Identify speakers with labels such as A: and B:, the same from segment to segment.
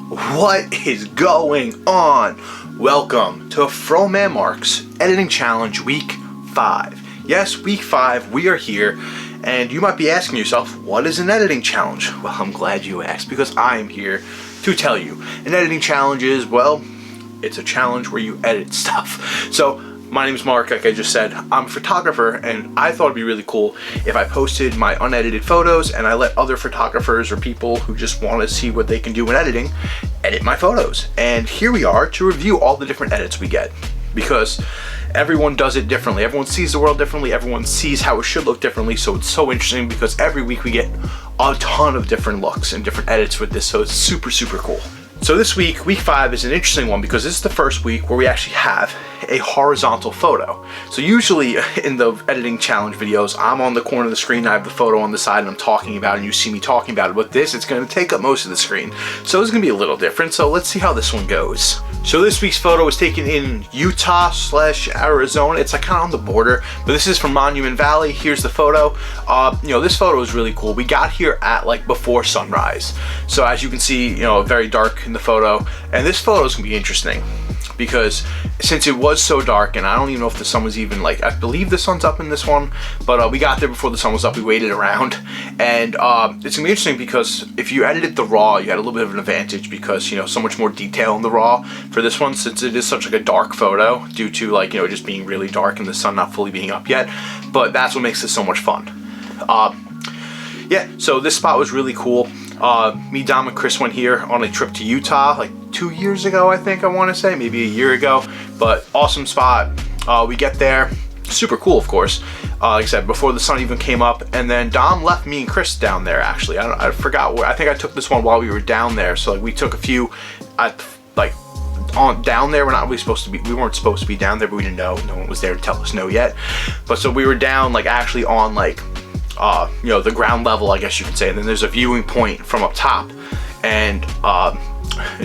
A: What is going on? Welcome to Froman Marks Editing Challenge Week 5. Yes, Week 5, we are here, and you might be asking yourself, what is an editing challenge? Well, I'm glad you asked, because I am here to tell you. An editing challenge is, well, it's a challenge where you edit stuff. So, my name is Mark, like I just said. I'm a photographer, and I thought it'd be really cool if I posted my unedited photos and I let other photographers or people who just want to see what they can do in editing, edit my photos. And here we are to review all the different edits we get, because everyone does it differently. Everyone sees the world differently. Everyone sees how it should look differently. So it's so interesting because every week we get a ton of different looks and different edits with this. So it's super, super cool. So this week, week 5, is an interesting one because this is the first week where we actually have a horizontal photo. So usually in the editing challenge videos, I'm on the corner of the screen, I have the photo on the side and I'm talking about it and you see me talking about it. But this, it's going to take up most of the screen. So it's going to be a little different. So let's see how this one goes. So this week's photo was taken in Utah/Arizona. It's like kind of on the border, but this is from Monument Valley. Here's the photo. This photo is really cool. We got here at like before sunrise. So as you can see, very dark in the photo, and this photo is gonna be interesting because since it was so dark, and I don't even know if the sun was even like, I believe the sun's up in this one, but we got there before the sun was up. We waited around, and it's gonna be interesting because if you edited the raw, you had a little bit of an advantage because so much more detail in the raw for this one, since it is such like a dark photo due to like just being really dark and the sun not fully being up yet. But that's what makes this so much fun. So this spot was really cool. Me, Dom, and Chris went here on a trip to Utah like 2 years ago, I think, I want to say, maybe a year ago. But awesome spot. We get there, super cool, of course. Like I said, before the sun even came up, and then Dom left me and Chris down there. Actually, I forgot where. I think I took this one while we were down there. So like we took a few, down there. We weren't supposed to be down there, but we didn't know. No one was there to tell us no yet. But so we were down like actually on like the ground level, I guess you could say. And then there's a viewing point from up top, and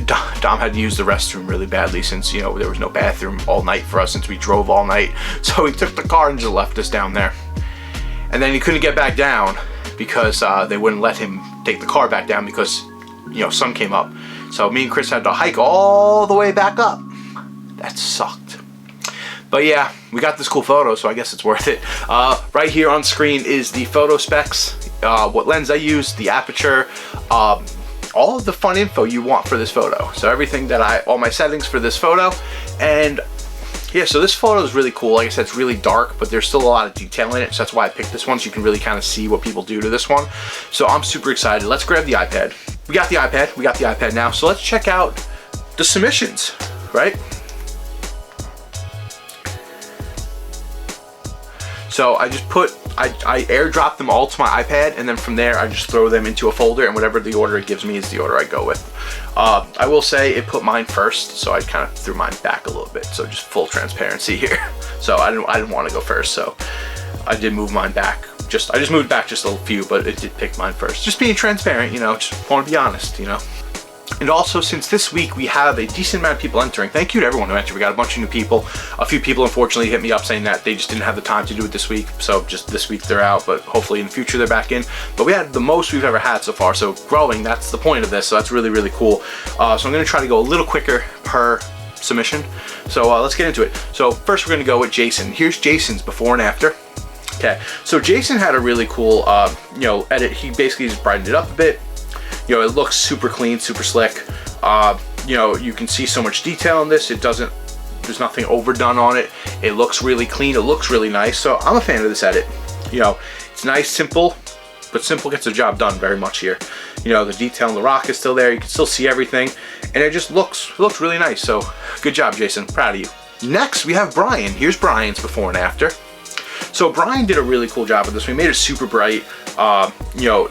A: Dom had to use the restroom really badly since there was no bathroom all night for us since we drove all night. So he took the car and just left us down there, and then he couldn't get back down because they wouldn't let him take the car back down because sun came up. So me and Chris had to hike all the way back up. That sucked. But yeah, we got this cool photo, so I guess it's worth it. Right here on screen is the photo specs, what lens I used, the aperture, all of the fun info you want for this photo. So everything all my settings for this photo. And yeah, so this photo is really cool. Like I said, it's really dark, but there's still a lot of detail in it. So that's why I picked this one, so you can really kind of see what people do to this one. So I'm super excited. Let's grab the iPad. We got the iPad now. So let's check out the submissions, right? So I airdrop them all to my iPad, and then from there I just throw them into a folder, and whatever the order it gives me is the order I go with. I will say it put mine first, so I kind of threw mine back a little bit. So just full transparency here. So I didn't want to go first, so I did move mine back. I just moved back just a few, but it did pick mine first. Just being transparent, just want to be honest, And also, since this week we have a decent amount of people entering, thank you to everyone who entered. We got a bunch of new people. A few people unfortunately hit me up saying that they just didn't have the time to do it this week. So just this week they're out, but hopefully in the future they're back in. But we had the most we've ever had so far. So growing, that's the point of this. So that's really, really cool. So I'm going to try to go a little quicker per submission. So let's get into it. So first we're going to go with Jason. Here's Jason's before and after. Okay, so Jason had a really cool, edit. He basically just brightened it up a bit. It looks super clean, super slick. You can see so much detail in this. There's nothing overdone on it. It looks really clean. It looks really nice. So I'm a fan of this edit. It's nice, simple, but simple gets the job done very much here. The detail in the rock is still there. You can still see everything, and it just looks really nice. So good job, Jason. Proud of you. Next, we have Brian. Here's Brian's before and after. So Brian did a really cool job with this. We made it super bright.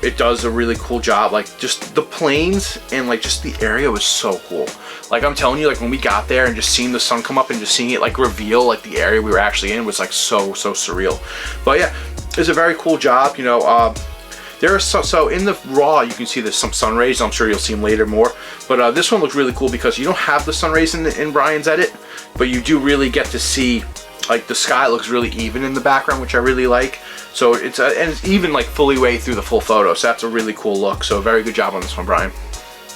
A: It does a really cool job. Like just the planes and like just the area was so cool. Like I'm telling you, like when we got there and just seeing the sun come up and just seeing it like reveal like the area we were actually in was like so surreal. But yeah, it's a very cool job. There are so in the raw you can see there's some sun rays. I'm sure you'll see them later more. But this one looks really cool because you don't have the sun rays in Brian's edit, but you do really get to see like the sky looks really even in the background, which I really like. So and it's even like fully way through the full photo. So that's a really cool look. So very good job on this one, Brian.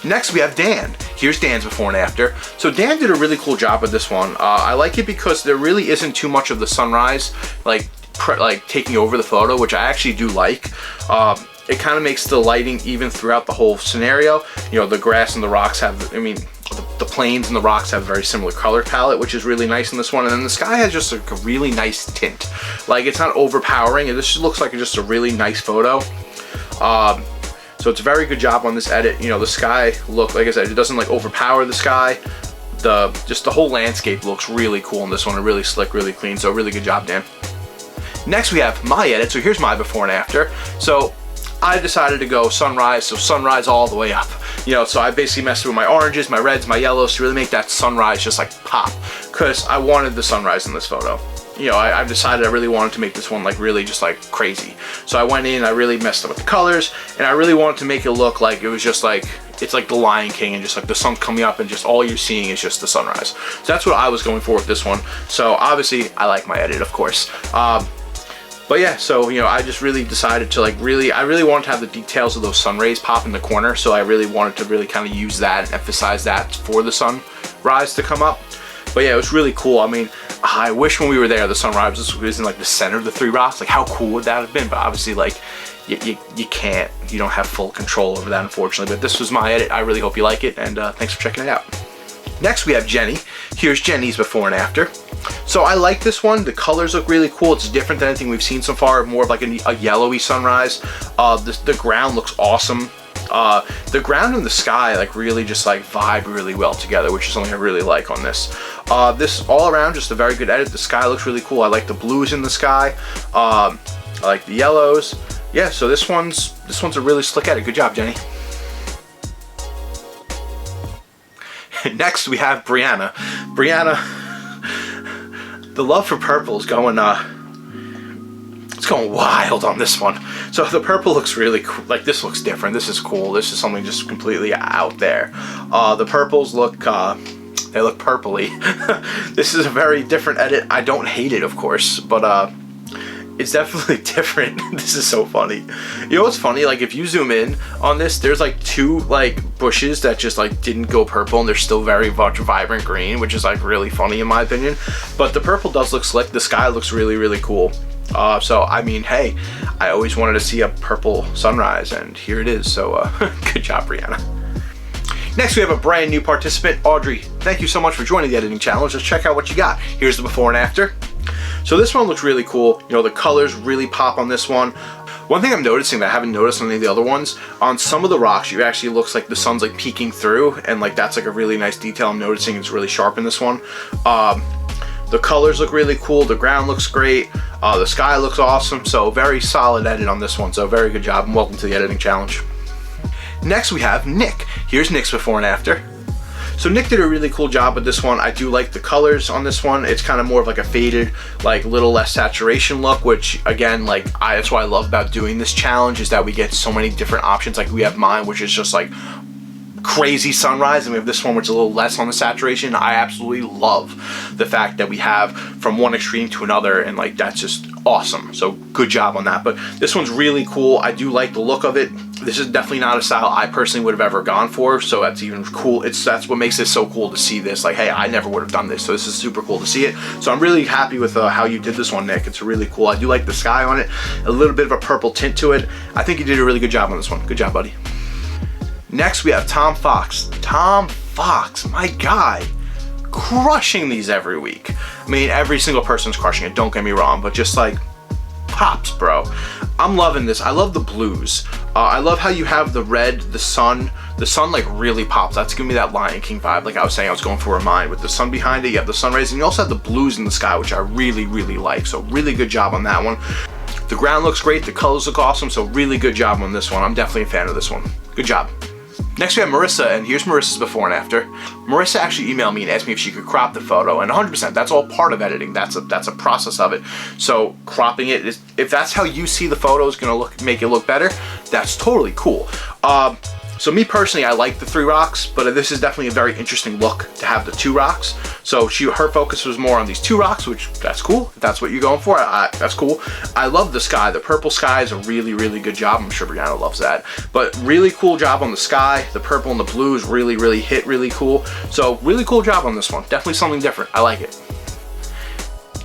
A: Next we have Dan. here's Dan's before and after. So Dan did a really cool job with this one. I like it because there really isn't too much of the sunrise like taking over the photo, which I actually do like. It kind of makes the lighting even throughout the whole scenario. You know, the grass and the rocks have, I mean, the plains and the rocks have a very similar color palette, which is really nice in this one. And then the sky has just like a really nice tint. Like, it's not overpowering, and this just looks like just a really nice photo. So it's a very good job on this edit. You know, the sky look, like I said, it doesn't like overpower the sky. Just the whole landscape looks really cool in this one. Really slick, really clean. So really good job, Dan. Next we have my edit. So here's my before and after. So I decided to go sunrise, so sunrise all the way up. You know, so I basically messed with my oranges, my reds, my yellows to really make that sunrise just like pop, because I wanted the sunrise in this photo. You know, I've decided I really wanted to make this one like really just like crazy. So I went in, I really messed up with the colors, and I really wanted to make it look like it was just like, it's like the Lion King, and just like the sun coming up and just all you're seeing is just the sunrise. So that's what I was going for with this one. So obviously I like my edit, of course. But yeah, so, you know, I just really decided to like I really wanted to have the details of those sun rays pop in the corner. So I really wanted to really kind of use that and emphasize that for the sunrise to come up. But yeah, it was really cool. I mean, I wish when we were there, the sunrise was in like the center of the three rocks. Like, how cool would that have been? But obviously, like, you can't, you don't have full control over that, unfortunately. But this was my edit. I really hope you like it, and thanks for checking it out. Next, we have Jenny. Here's Jenny's before and after. So I like this one. The colors look really cool. It's different than anything we've seen so far. More of like a yellowy sunrise. The ground looks awesome. The ground and the sky like really just like vibe really well together, which is something I really like on this. This all around just a very good edit. The sky looks really cool. I like the blues in the sky. I like the yellows. Yeah, so this one's a really slick edit. Good job, Jenny. Next we have Brianna. Brianna, the love for purple is going it's going wild on this one. So the purple looks really cool. Like, this looks different. This is cool. This is something just completely out there. The purples look they look purpley. This is a very different edit. I don't hate it, of course, but it's definitely different. This is so funny. You know what's funny? Like, if you zoom in on this, there's like two like bushes that just like didn't go purple, and they're still very much vibrant green, which is like really funny in my opinion. But the purple does look slick. The sky looks really, really cool. So I mean, hey, I always wanted to see a purple sunrise, and here it is. So good job, Brianna. Next, we have a brand new participant, Audrey. Thank you so much for joining the editing challenge. Let's check out what you got. Here's the before and after. So this one looks really cool. You know, the colors really pop on this one. One thing I'm noticing that I haven't noticed on any of the other ones, on some of the rocks, it actually looks like the sun's like peeking through, and like that's like a really nice detail I'm noticing. It's really sharp in this one. The colors look really cool. The ground looks great. The sky looks awesome. So very solid edit on this one. So very good job, and welcome to the editing challenge. Next we have Nick. Here's Nick's before and after. So Nick did a really cool job with this one. I do like the colors on this one. It's kind of more of like a faded, like little less saturation look, which again, like that's what I love about doing this challenge, is that we get so many different options. Like we have mine, which is just like crazy sunrise, and we have this one which is a little less on the saturation. I absolutely love the fact that we have from one extreme to another, and like that's just awesome. So good job on that. But this one's really cool. I do like the look of it. This is definitely not a style I personally would have ever gone for, so that's even cool. That's what makes this so cool to see this. Like, hey, I never would have done this, so this is super cool to see it. So I'm really happy with how you did this one, Nick. It's really cool. I do like the sky on it, a little bit of a purple tint to it. I think you did a really good job on this one. Good job, buddy. Next, we have Tom Fox. Tom Fox, my guy, crushing these every week. I mean, every single person's crushing it, don't get me wrong, but just like pops, bro. I'm loving this. I love the blues. I love how you have the red, the sun like really pops. That's giving me that Lion King vibe. Like I was saying, I was going for a mine with the sun behind it. You have the sun rays, and you also have the blues in the sky, which I really, really like. So really good job on that one. The ground looks great. The colors look awesome. So really good job on this one. I'm definitely a fan of this one. Good job. Next we have Marissa, and here's Marissa's before and after. Marissa actually emailed me and asked me if she could crop the photo, and 100%, that's all part of editing. That's a process of it. So cropping it, if that's how you see the photo is gonna make it look better, that's totally cool. So me personally, I like the 3 rocks, but this is definitely a very interesting look to have the 2 rocks. So her focus was more on these 2 rocks, which that's cool. If that's what you're going for, that's cool. I love the sky. The purple sky is a really, really good job. I'm sure Brianna loves that. But really cool job on the sky. The purple and the blue is really, really hit really cool. So really cool job on this one. Definitely something different. I like it.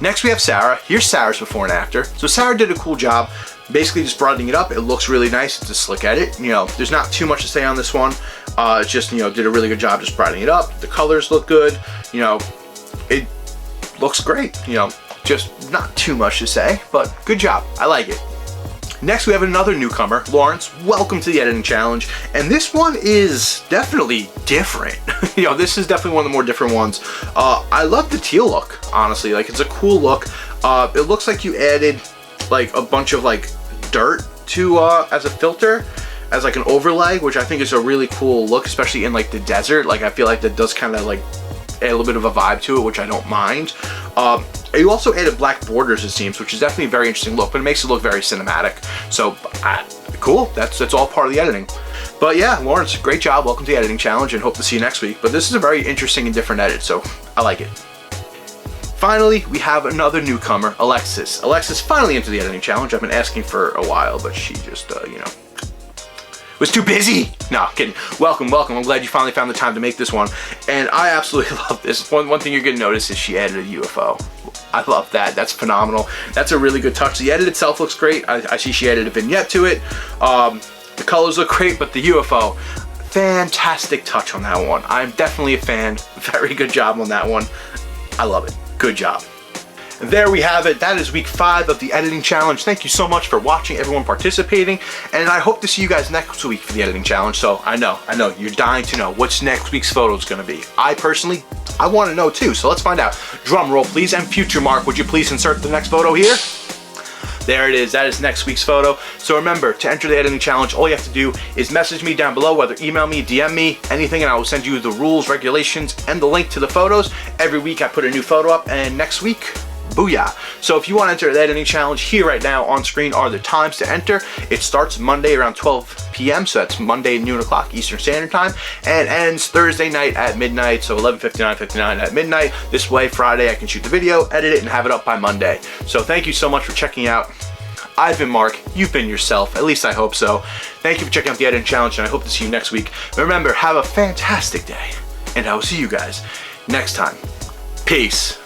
A: Next we have Sarah. Here's Sarah's before and after. So Sarah did a cool job, basically just brightening it up. It looks really nice. It's a slick edit. You know, there's not too much to say on this one. It's just, you know, did a really good job just brightening it up. The colors look good. You know, it looks great. You know, just not too much to say, but good job. I like it. Next we have another newcomer, Lawrence. Welcome to the editing challenge. And this one is definitely different. You know, this is definitely one of the more different ones. I love the teal look, honestly. Like, it's a cool look. It looks like you added like a bunch of like dirt to as a filter, as like an overlay, which I think is a really cool look, especially in like the desert. Like, I feel like that does kind of like add a little bit of a vibe to it, which I don't mind. You also added black borders, it seems, which is definitely a very interesting look, but it makes it look very cinematic. So cool, that's all part of the editing. But yeah, Lawrence, great job. Welcome to the editing challenge, and hope to see you next week. But this is a very interesting and different edit, so I like it. Finally, we have another newcomer, Alexis. Alexis finally into the editing challenge. I've been asking for a while, but she just, you know, was too busy. No, kidding. Welcome, welcome. I'm glad you finally found the time to make this one. And I absolutely love this. One thing you're gonna notice is she added a UFO. I love that. That's phenomenal. That's a really good touch. The edit itself looks great. I see she added a vignette to it. The colors look great, but the UFO, fantastic touch on that one. I'm definitely a fan. Very good job on that one. I love it. Good job. And there we have it. That is week 5 of the editing challenge. Thank you so much for watching, everyone participating, and I hope to see you guys next week for the editing challenge. So I know you're dying to know what's next week's photo is going to be. I personally want to know too. So let's find out. Drum roll, please, and future Mark, would you please insert the next photo here? There it is. That is next week's photo. So remember, to enter the editing challenge, all you have to do is message me down below, whether email me, DM me, anything, and I will send you the rules, regulations, and the link to the photos. Every week I put a new photo up, and next week, booyah. So if you want to enter the editing challenge, here right now on screen are the times to enter. It starts Monday around 12 p.m. So that's Monday noon o'clock Eastern Standard Time, and ends Thursday night at midnight. So 11:59 at midnight. This way, Friday I can shoot the video, edit it, and have it up by Monday. So thank you so much for checking out. I've been Mark. You've been yourself. At least I hope so. Thank you for checking out the editing challenge, and I hope to see you next week. Remember, have a fantastic day, and I will see you guys next time. Peace.